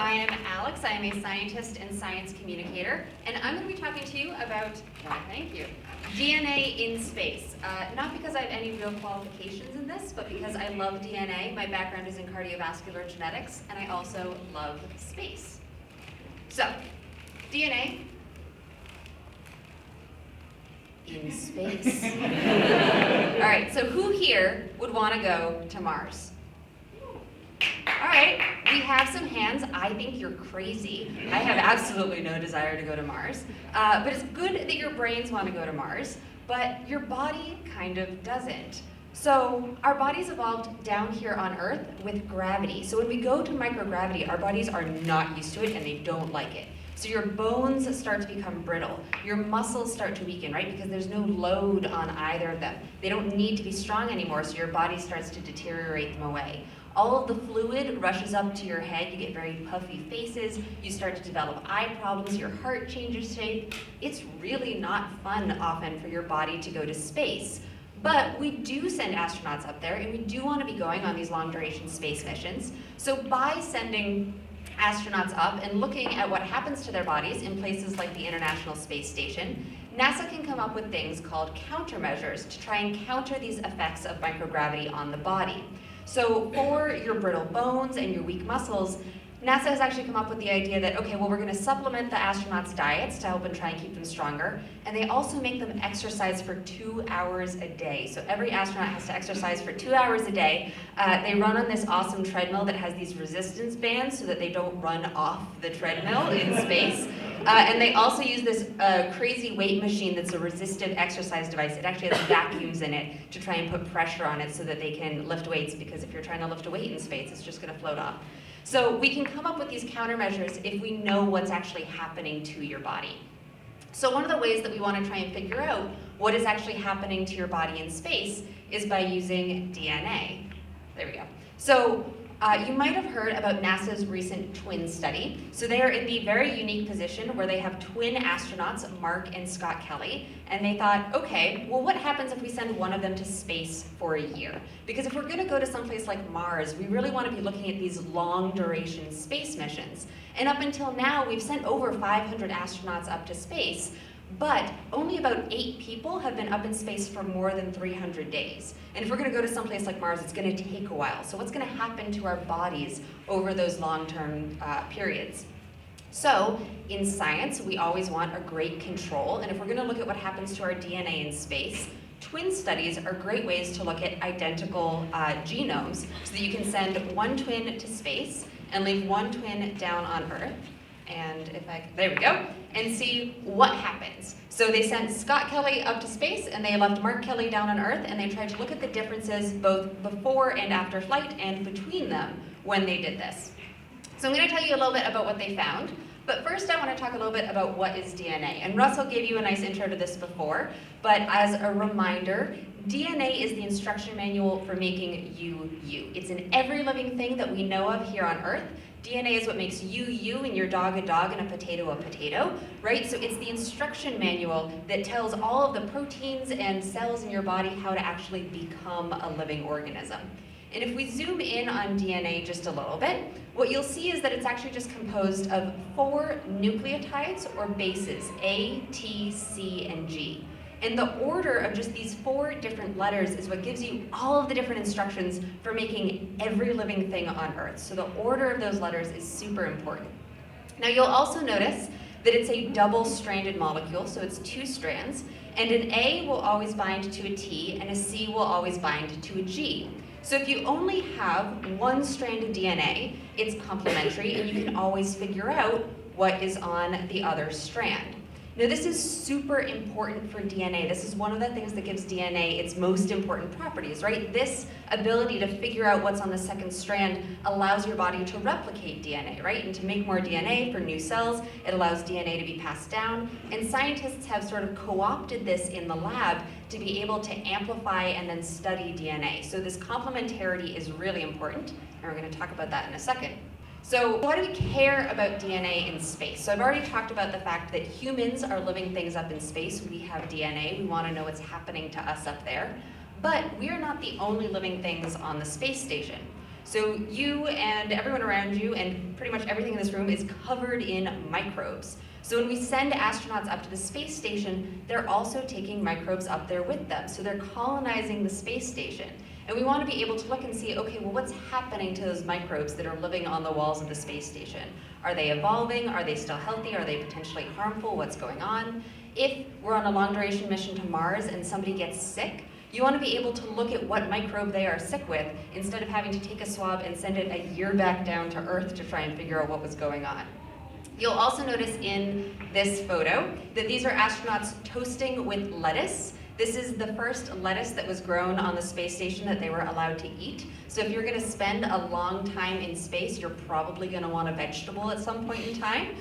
I am Alex. I am a scientist and science communicator, and I'm going to be talking to you about, thank you, DNA in space. Not because I have any real qualifications in this, but because I love DNA. My background is in cardiovascular genetics, and I also love space. So, DNA in space. All right, so who here would want to go to Mars? All right, we have some hands. I think you're crazy. I have absolutely no desire to go to Mars. But it's good that your brains want to go to Mars, but your body kind of doesn't. So our bodies evolved down here on Earth with gravity. So when we go to microgravity, our bodies are not used to it and they don't like it. So your bones start to become brittle. Your muscles start to weaken, right? Because there's no load on either of them. They don't need to be strong anymore, so your body starts to deteriorate them away. All of the fluid rushes up to your head. You get very puffy faces. You start to develop eye problems. Your heart changes shape. It's really not fun often for your body to go to space. But we do send astronauts up there, and we do want to be going on these long-duration space missions. So by sending astronauts up and looking at what happens to their bodies in places like the International Space Station, NASA can come up with things called countermeasures to try and counter these effects of microgravity on the body. So for your brittle bones and your weak muscles, NASA has actually come up with the idea that, okay, well, we're going to supplement the astronauts' diets to help and try and keep them stronger, and they also make them exercise for 2 hours a day. So every astronaut has to exercise for 2 hours a day. They run on this awesome treadmill that has these resistance bands so that they don't run off the treadmill in space. And they also use this crazy weight machine that's a resistive exercise device. It actually has vacuums in it to try and put pressure on it so that they can lift weights, because if you're trying to lift a weight in space, it's just going to float off. So we can come up with these countermeasures if we know what's actually happening to your body. So one of the ways that we want to try and figure out what is actually happening to your body in space is by using DNA. There we go. So you might have heard about NASA's recent twin study. So they are in the very unique position where they have twin astronauts, Mark and Scott Kelly, and they thought, okay, well, what happens if we send one of them to space for a year? Because if we're going to go to someplace like Mars, we really want to be looking at these long-duration space missions. And up until now, we've sent over 500 astronauts up to space, but only about 8 people have been up in space for more than 300 days. And if we're going to go to someplace like Mars, it's going to take a while. So what's going to happen to our bodies over those long-term periods? So in science, we always want a great control. And if we're going to look at what happens to our DNA in space, twin studies are great ways to look at identical genomes so that you can send one twin to space and leave one twin down on Earth. And there we go, and see what happens. So they sent Scott Kelly up to space, and they left Mark Kelly down on Earth, and they tried to look at the differences both before and after flight and between them when they did this. So I'm going to tell you a little bit about what they found, but first I want to talk a little bit about what is DNA. And Russell gave you a nice intro to this before, but as a reminder, DNA is the instruction manual for making you, you. It's in every living thing that we know of here on Earth. DNA is what makes you, you, and your dog, a dog, and a potato, right? So it's the instruction manual that tells all of the proteins and cells in your body how to actually become a living organism. And if we zoom in on DNA just a little bit, what you'll see is that it's actually just composed of 4 nucleotides or bases, A, T, C, and G. And the order of just these 4 different letters is what gives you all of the different instructions for making every living thing on Earth. So the order of those letters is super important. Now you'll also notice that it's a double-stranded molecule, so it's 2 strands, and an A will always bind to a T, and a C will always bind to a G. So if you only have one strand of DNA, it's complementary, and you can always figure out what is on the other strand. Now this is super important for DNA. This is one of the things that gives DNA its most important properties, right? This ability to figure out what's on the second strand allows your body to replicate DNA, right? And to make more DNA for new cells, it allows DNA to be passed down. And scientists have sort of co-opted this in the lab to be able to amplify and then study DNA. So this complementarity is really important, and we're going to talk about that in a second. So why do we care about DNA in space? So I've already talked about the fact that humans are living things up in space. We have DNA. We want to know what's happening to us up there. But we are not the only living things on the space station. So you and everyone around you and pretty much everything in this room is covered in microbes. So when we send astronauts up to the space station, they're also taking microbes up there with them. So they're colonizing the space station. And we want to be able to look and see, okay, well, what's happening to those microbes that are living on the walls of the space station? Are they evolving? Are they still healthy? Are they potentially harmful? What's going on? If we're on a long duration mission to Mars and somebody gets sick, you want to be able to look at what microbe they are sick with instead of having to take a swab and send it a year back down to Earth to try and figure out what was going on. You'll also notice in this photo that these are astronauts toasting with lettuce. This is the first lettuce that was grown on the space station that they were allowed to eat. So if you're going to spend a long time in space, you're probably going to want a vegetable at some point in time.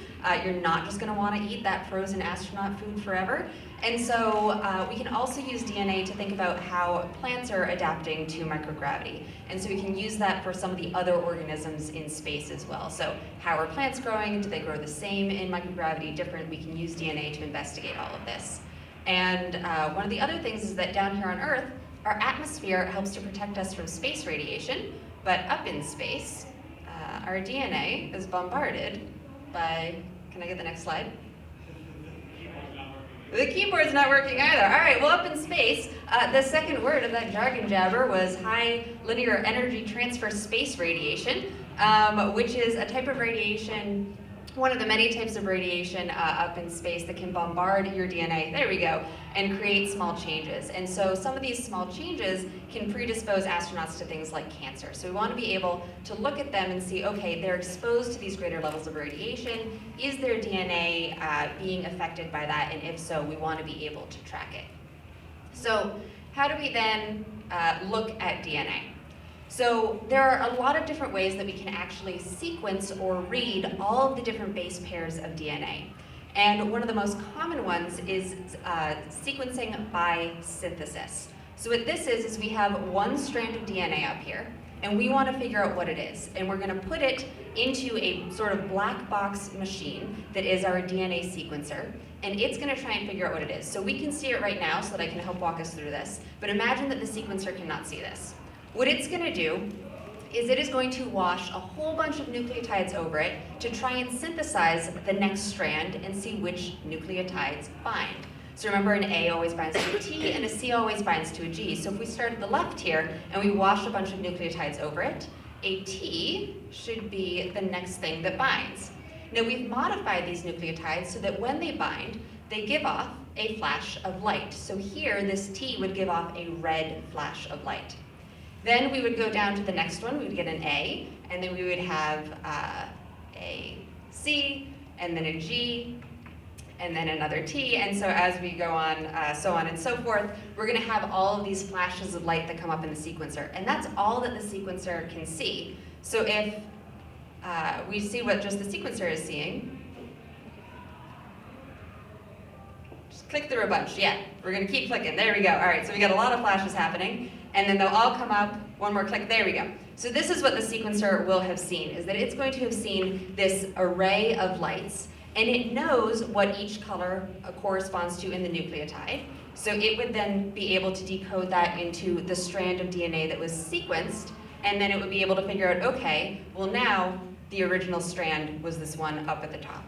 You're not just going to want to eat that frozen astronaut food forever. And so we can also use DNA to think about how plants are adapting to microgravity. And so we can use that for some of the other organisms in space as well. So how are plants growing? Do they grow the same in microgravity, different? We can use DNA to investigate all of this. And one of the other things is that down here on Earth, our atmosphere helps to protect us from space radiation, but up in space, our DNA is bombarded by, can I get the next slide? The keyboard's not working either. All right, well, up in space, the second word of that jargon jabber was high linear energy transfer space radiation, which is a type of radiation, one of the many types of radiation up in space that can bombard your DNA, there we go, and create small changes. And so some of these small changes can predispose astronauts to things like cancer. So we want to be able to look at them and see, okay, they're exposed to these greater levels of radiation. Is their DNA being affected by that? And if so, we want to be able to track it. So how do we then look at DNA? So there are a lot of different ways that we can actually sequence or read all of the different base pairs of DNA. And one of the most common ones is sequencing by synthesis. So what this is we have one strand of DNA up here, and we want to figure out what it is. And we're going to put it into a sort of black box machine that is our DNA sequencer, and it's going to try and figure out what it is. So we can see it right now so that I can help walk us through this, but imagine that the sequencer cannot see this. What it's going to do is it is going to wash a whole bunch of nucleotides over it to try and synthesize the next strand and see which nucleotides bind. So remember, an A always binds to a T and a C always binds to a G. So if we start at the left here and we wash a bunch of nucleotides over it, a T should be the next thing that binds. Now we've modified these nucleotides so that when they bind, they give off a flash of light. So here, this T would give off a red flash of light. Then we would go down to the next one, we would get an A, and then we would have a C, and then a G, and then another T, and so as we go on, so on and so forth, we're going to have all of these flashes of light that come up in the sequencer, and that's all that the sequencer can see. So if we see what just the sequencer is seeing, just click through a bunch, yeah, we're going to keep clicking, there we go. All right, so we got a lot of flashes happening, and then they'll all come up, one more click, there we go. So this is what the sequencer will have seen, is that it's going to have seen this array of lights, and it knows what each color corresponds to in the nucleotide. So it would then be able to decode that into the strand of DNA that was sequenced, and then it would be able to figure out, okay, well now the original strand was this one up at the top.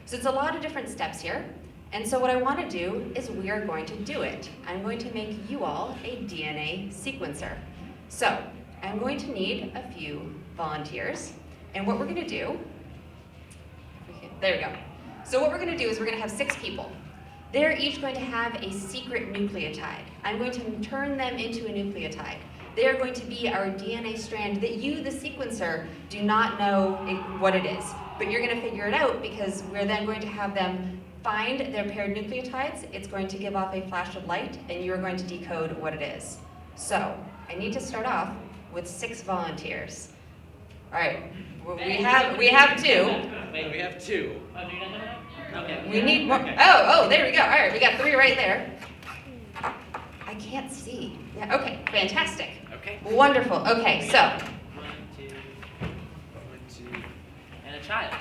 So it's a lot of different steps here. And so what I want to do is we are going to do it. I'm going to make you all a DNA sequencer. So I'm going to need a few volunteers. And what we're going to do, there we go. So what we're going to do is we're going to have 6 people. They're each going to have a secret nucleotide. I'm going to turn them into a nucleotide. They're going to be our DNA strand that you, the sequencer, do not know what it is. But you're going to figure it out because we're then going to have them find their paired nucleotides. It's going to give off a flash of light, and you're going to decode what it is. So I need to start off with 6 volunteers. All right, we have 2. Wait, we have 2. Oh, do you not have? Okay. We need more. Oh, there we go. All right, we got 3 right there. I can't see. Yeah. Okay. Fantastic. Okay. Wonderful. Okay. So. 1, 2, 1, 2, and a child.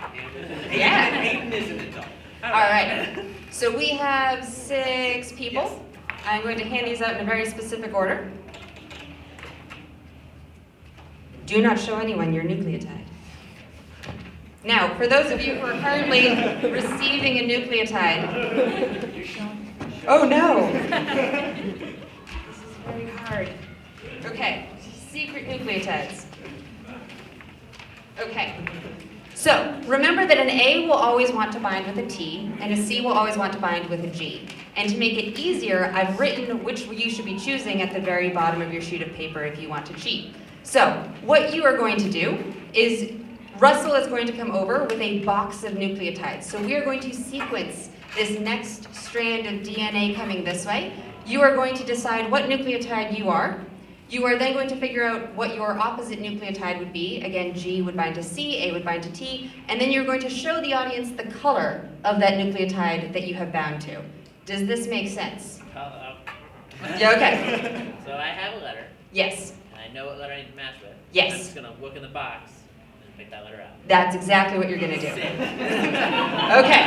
Yeah. Aiden is an adult. All right. So we have 6 people. Yes. I'm going to hand these out in a very specific order. Do not show anyone your nucleotide. Now, for those of you who are currently receiving a nucleotide, oh no! This is very hard. Okay, secret nucleotides. Okay, so remember that an A will always want to bind with a T, and a C will always want to bind with a G. And to make it easier, I've written which you should be choosing at the very bottom of your sheet of paper if you want to cheat. So, what you are going to do is Russell is going to come over with a box of nucleotides. So we are going to sequence this next strand of DNA coming this way. You are going to decide what nucleotide you are. You are then going to figure out what your opposite nucleotide would be. Again, G would bind to C, A would bind to T, and then you're going to show the audience the color of that nucleotide that you have bound to. Does this make sense? Yeah, okay. So I have a letter, Yes. and I know what letter I need to match with. Yes. I'm just going to look in the box and pick that letter out. That's exactly what you're going to do. Okay.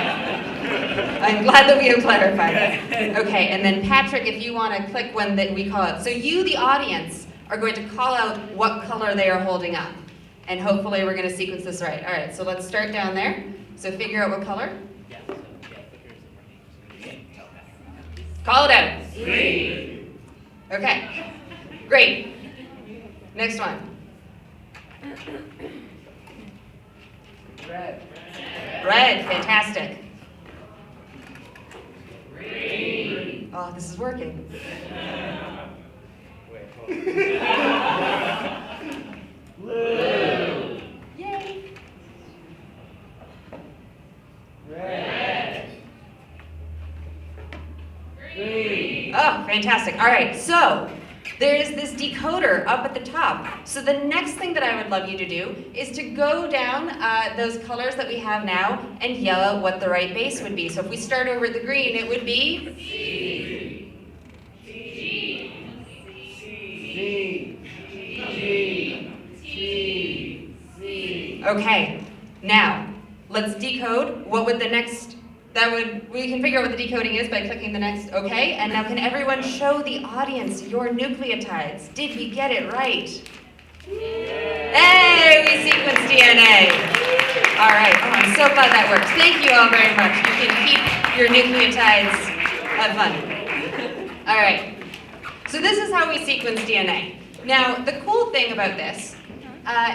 I'm glad that we have clarified that. Okay, and then Patrick, if you want to click one that we call out. So you, the audience, are going to call out what color they are holding up. And hopefully we're going to sequence this right. All right, so let's start down there. So figure out what color. Yeah, so clickers and working. Okay. Call it out. Green. Okay, great. Next one. Red. Red, fantastic. Green. Oh, this is working. Wait, hold on. Blue. Yay. Red. Green. Oh, fantastic. All right, so there's this decoder up at the top. So the next thing that I would love you to do is to go down those colors that we have now and yell out what the right base would be. So if we start over at the green, it would be C. okay. Now, let's decode. What would the next, we can figure out what the decoding is by clicking the next okay. And now can everyone show the audience your nucleotides? Did we get it right? Hey, we sequenced DNA. All right, oh, I'm so glad that works. Thank you all very much. You can keep your nucleotides. Have fun. All right, so this is how we sequence DNA. Now, the cool thing about this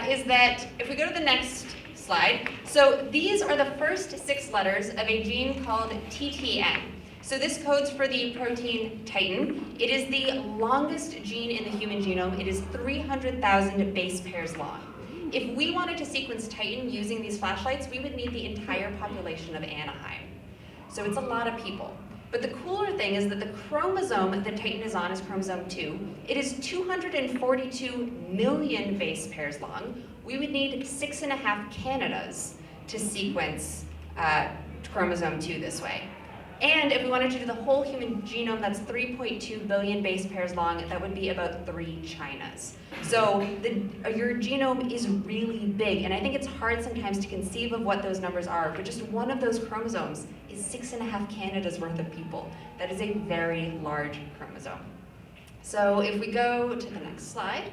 is that if we go to the next slide, so these are the first 6 letters of a gene called TTN. So this codes for the protein titin. It is the longest gene in the human genome. It is 300,000 base pairs long. If we wanted to sequence titin using these flashlights, we would need the entire population of Anaheim. So it's a lot of people. But the cooler thing is that the chromosome that titin is on is chromosome 2. It is 242 million base pairs long. We would need 6.5 Canadas to sequence chromosome 2 this way. And if we wanted to do the whole human genome, that's 3.2 billion base pairs long. That would be about 3 Chinas. So your genome is really big, and I think it's hard sometimes to conceive of what those numbers are, but just one of those chromosomes is 6.5 Canadas worth of people. That is a very large chromosome. So if we go to the next slide,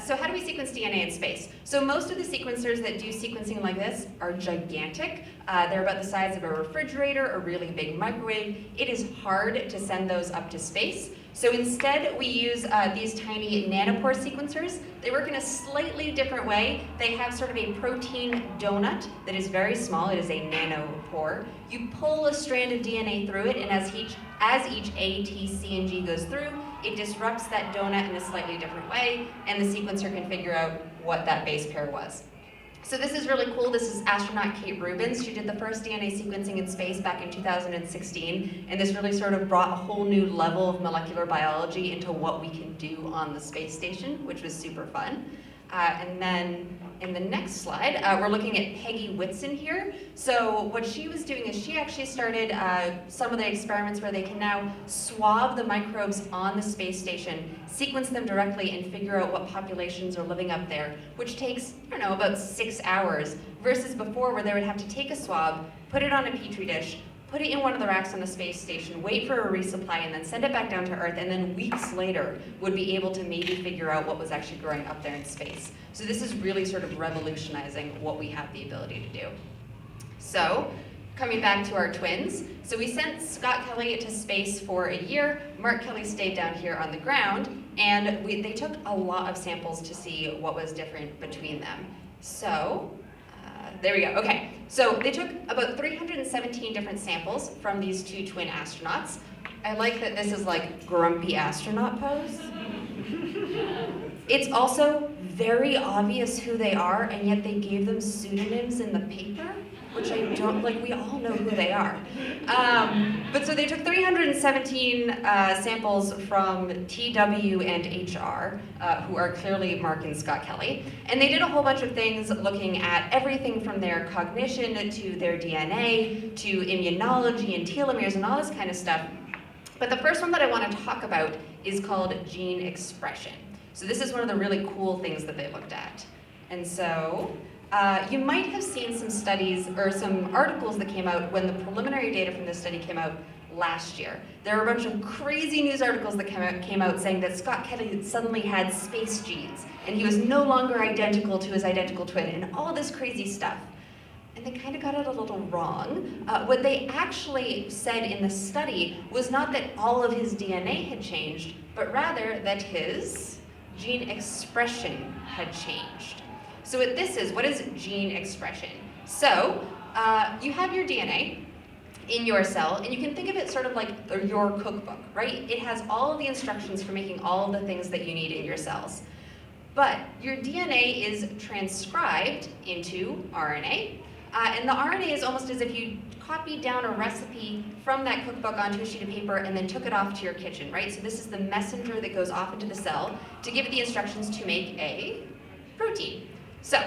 so how do we sequence DNA in space? So most of the sequencers that do sequencing like this are gigantic. They're about the size of a refrigerator, a really big microwave. It is hard to send those up to space. So instead we use these tiny nanopore sequencers. They work in a slightly different way. They have sort of a protein donut that is very small. It is a nanopore. You pull a strand of DNA through it, and as each A, T, C, and G goes through, it disrupts that donut in a slightly different way, and the sequencer can figure out what that base pair was. So this is really cool. This is astronaut Kate Rubins. She did the first DNA sequencing in space back in 2016, and this really sort of brought a whole new level of molecular biology into what we can do on the space station, which was super fun. And then in the next slide, we're looking at Peggy Whitson here. So what she was doing is she actually started some of the experiments where they can now swab the microbes on the space station, sequence them directly, and figure out what populations are living up there, which takes, I don't know, about 6 hours, versus before where they would have to take a swab, put it on a petri dish, put it in one of the racks on the space station, wait for a resupply, and then send it back down to Earth, and then weeks later would be able to maybe figure out what was actually growing up there in space. So this is really sort of revolutionizing what we have the ability to do. So, coming back to our twins, so we sent Scott Kelly to space for a year, Mark Kelly stayed down here on the ground, and they took a lot of samples to see what was different between them. So, there we go, okay. So they took about 317 different samples from these two twin astronauts. I like that this is like grumpy astronaut pose. It's also very obvious who they are, and yet they gave them pseudonyms in the paper, which I don't, like, we all know who they are. But so they took 317 samples from TW and HR, who are clearly Mark and Scott Kelly. And they did a whole bunch of things looking at everything from their cognition to their DNA to immunology and telomeres and all this kind of stuff. But the first one that I want to talk about is called gene expression. So this is one of the really cool things that they looked at. And so, you might have seen some studies or some articles that came out when the preliminary data from this study came out last year. There were a bunch of crazy news articles that came out saying that Scott Kelly suddenly had space genes and he was no longer identical to his identical twin and all this crazy stuff. And they kind of got it a little wrong. What they actually said in the study was not that all of his DNA had changed, but rather that his gene expression had changed. So what this is, what is gene expression? So you have your DNA in your cell, and you can think of it sort of like your cookbook, right? It has all of the instructions for making all of the things that you need in your cells. But your DNA is transcribed into RNA, and the RNA is almost as if you copied down a recipe from that cookbook onto a sheet of paper and then took it off to your kitchen, right? So this is the messenger that goes off into the cell to give it the instructions to make a protein. So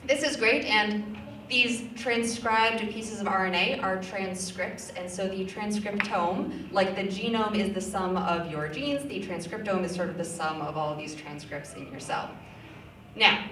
this is great, and these transcribed pieces of RNA are transcripts, and so the transcriptome, like the genome is the sum of your genes, the transcriptome is sort of the sum of all of these transcripts in your cell. Now,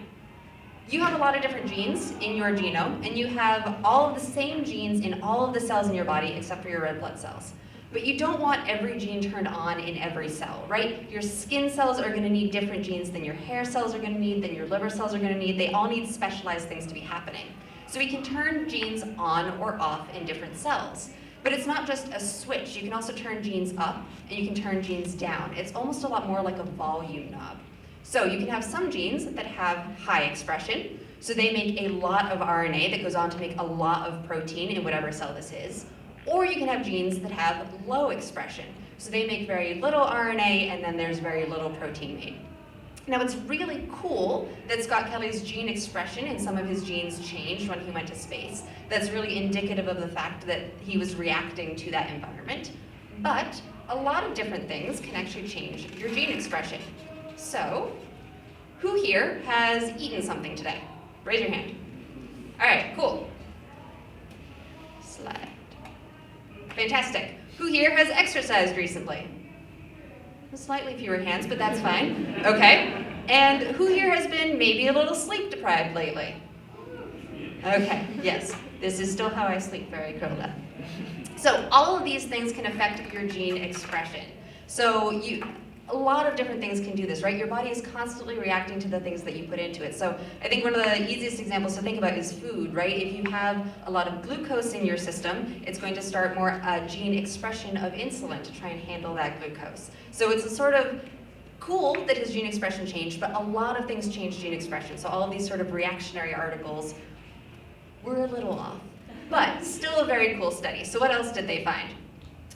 you have a lot of different genes in your genome, and you have all of the same genes in all of the cells in your body except for your red blood cells. But you don't want every gene turned on in every cell, right? Your skin cells are going to need different genes than your hair cells are going to need, than your liver cells are going to need. They all need specialized things to be happening. So we can turn genes on or off in different cells. But it's not just a switch. You can also turn genes up, and you can turn genes down. It's almost a lot more like a volume knob. So you can have some genes that have high expression, so they make a lot of RNA that goes on to make a lot of protein in whatever cell this is. Or you can have genes that have low expression, so they make very little RNA and then there's very little protein made. Now it's really cool that Scott Kelly's gene expression and some of his genes changed when he went to space. That's really indicative of the fact that he was reacting to that environment. But a lot of different things can actually change your gene expression. So, who here has eaten something today? Raise your hand. All right, cool. Slide. Fantastic. Who here has exercised recently? Slightly fewer hands, but that's fine. Okay. And who here has been maybe a little sleep deprived lately? Okay, yes. This is still how I sleep, very curled up. So all of these things can affect your gene expression. So a lot of different things can do this, right? Your body is constantly reacting to the things that you put into it. So I think one of the easiest examples to think about is food, right? If you have a lot of glucose in your system, it's going to start more gene expression of insulin to try and handle that glucose. So it's a sort of cool that his gene expression changed, but a lot of things changed gene expression. So all of these sort of reactionary articles were a little off, but still a very cool study. So what else did they find?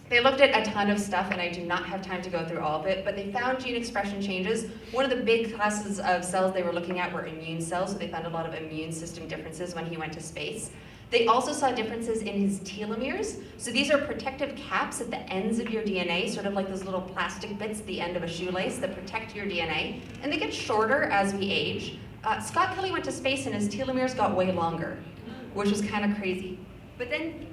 They looked at a ton of stuff, and I do not have time to go through all of it, but they found gene expression changes. One of the big classes of cells they were looking at were immune cells, so they found a lot of immune system differences when he went to space. They also saw differences in his telomeres. So these are protective caps at the ends of your DNA, sort of like those little plastic bits at the end of a shoelace that protect your DNA, and they get shorter as we age. Scott Kelly went to space, and his telomeres got way longer, which was kind of crazy. But then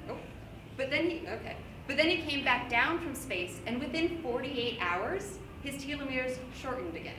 he came back down from space, and within 48 hours, his telomeres shortened again.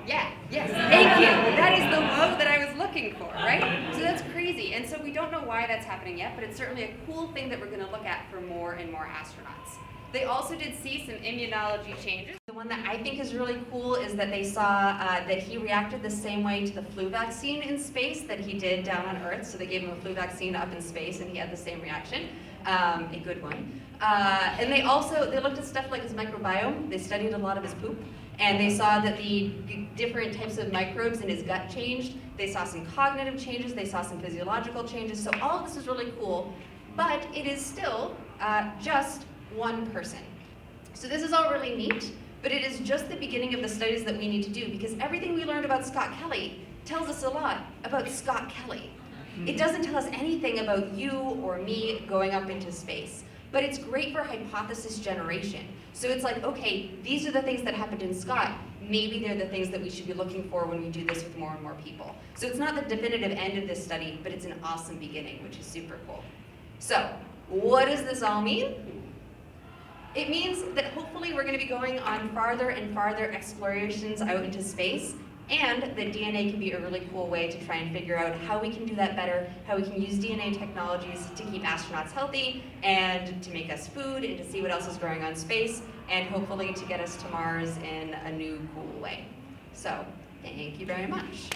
Yeah, yes, thank you. That is the word that I was looking for, right? So that's crazy. And so we don't know why that's happening yet, but it's certainly a cool thing that we're going to look at for more and more astronauts. They also did see some immunology changes. The one that I think is really cool is that they saw that he reacted the same way to the flu vaccine in space that he did down on Earth. So they gave him a flu vaccine up in space and he had the same reaction, a good one. And they looked at stuff like his microbiome. They studied a lot of his poop. And they saw that the different types of microbes in his gut changed. They saw some cognitive changes. They saw some physiological changes. So all of this is really cool, but it is still just one person. So this is all really neat, but it is just the beginning of the studies that we need to do, because everything we learned about Scott Kelly tells us a lot about Scott Kelly. It doesn't tell us anything about you or me going up into space, but it's great for hypothesis generation. So it's like, okay, these are the things that happened in Scott. Maybe they're the things that we should be looking for when we do this with more and more people. So it's not the definitive end of this study, but it's an awesome beginning, which is super cool. So what does this all mean? It means that hopefully we're going to be going on farther and farther explorations out into space, and that DNA can be a really cool way to try and figure out how we can do that better, how we can use DNA technologies to keep astronauts healthy, and to make us food, and to see what else is growing on space, and hopefully to get us to Mars in a new, cool way. So, thank you very much.